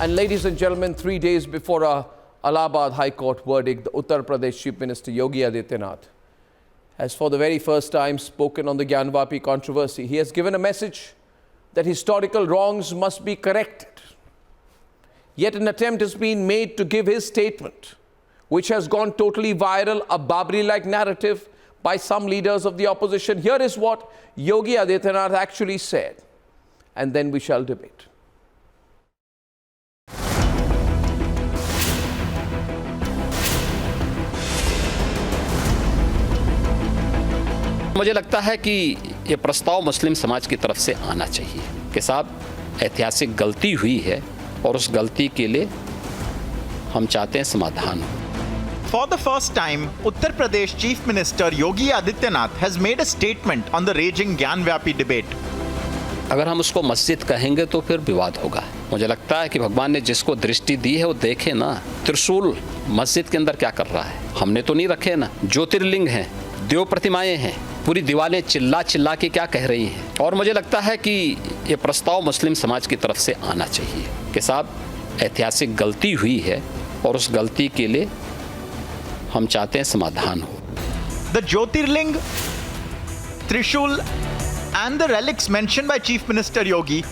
And ladies and gentlemen, 3 days before a Allahabad High Court verdict, the Uttar Pradesh Chief Minister Yogi Adityanath has for the very first time spoken on the Gyanvapi controversy. He has given a message that historical wrongs must be corrected. Yet an attempt has been made to give his statement, which has gone totally viral, a Babri-like narrative by some leaders of the opposition. Here is what Yogi Adityanath actually said, and then we shall debate. मुझे लगता है कि ये प्रस्ताव मुस्लिम समाज की तरफ से आना चाहिए कि साहब ऐतिहासिक गलती हुई है और उस गलती के लिए हम चाहते हैं समाधान हो। For the first time, Uttar Pradesh Chief Minister Yogi Adityanath has made a statement on the raging Gyanvapi debate. अगर हम उसको मस्जिद कहेंगे तो फिर विवाद होगा। मुझे लगता है कि भगवान ने जिसको दृष्टि दी है वो देखे ना, त्रिशूल मस्जिद के अंदर क्या कर रहा है। हमने तो नहीं रखे ना, ज्योतिर्लिंग हैं, देव प्रतिमाएं हैं, पूरी दीवारें चिल्ला चिल्ला के क्या कह रही हैं। और मुझे लगता है कि ये प्रस्ताव मुस्लिम समाज की तरफ से आना चाहिए कि साहब ऐतिहासिक गलती हुई है और उस गलती के लिए हम चाहते हैं समाधान हो। The Jyotirling, Trishul and the relics mentioned by Chief Minister Yogi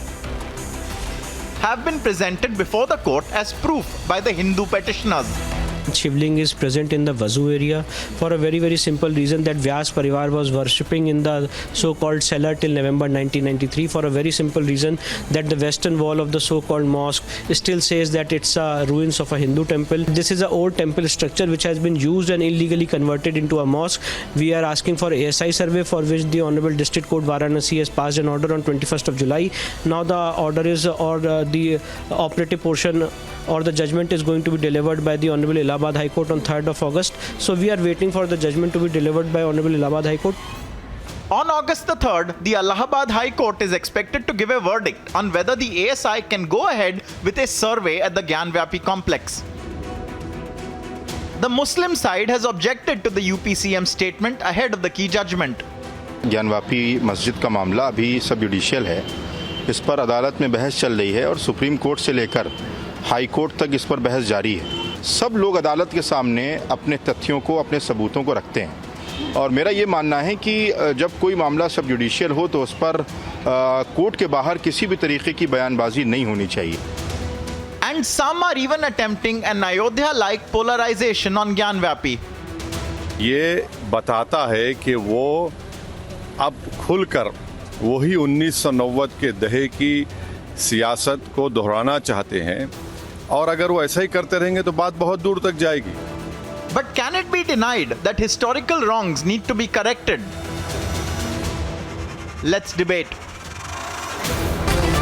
have been presented before the court as proof by the Hindu petitioners. Shivling is present in the Vazu area for a very simple reason that Vyas Parivar was worshipping in the so-called cellar till November 1993 for a very simple reason that the western wall of the so-called mosque still says that it's ruins of a Hindu temple. This is an old temple structure which has been used and illegally converted into a mosque. We are asking for ASI survey for which the Honorable District Court Varanasi has passed an order on 21st of July. Now the order is the operative portion or the judgment is going to be delivered by the Honorable Allahabad High Court on 3rd of August. So we are waiting for the judgment to be delivered by Honorable Allahabad High Court. On August the 3rd, the Allahabad High Court is expected to give a verdict on whether the ASI can go ahead with a survey at the Gyanvapi complex. The Muslim side has objected to the UPCM statement ahead of the key judgment. Gyanvapi मस्जिद का मामला अभी सब judicial है। इस पर अदालत में बहस चल रही है और सुप्रीम कोर्ट से लेकर हाई कोर्ट तक इस पर बहस जारी है। सब लोग अदालत के सामने अपने तथ्यों को, अपने सबूतों को रखते हैं और मेरा ये मानना है कि जब कोई मामला सब जुडिशियल हो तो उस पर कोर्ट के बाहर किसी भी तरीके की बयानबाजी नहीं होनी चाहिए। And some are even attempting an Ayodhya-like polarization on Gyanvapi. ये बताता है कि वो अब खुलकर वही 1990 के दहे की सियासत को दोहराना चाहते हैं और अगर वो ऐसा ही करते रहेंगे तो बात बहुत दूर तक जाएगी। But can it be denied that historical wrongs need to be corrected? Let's debate.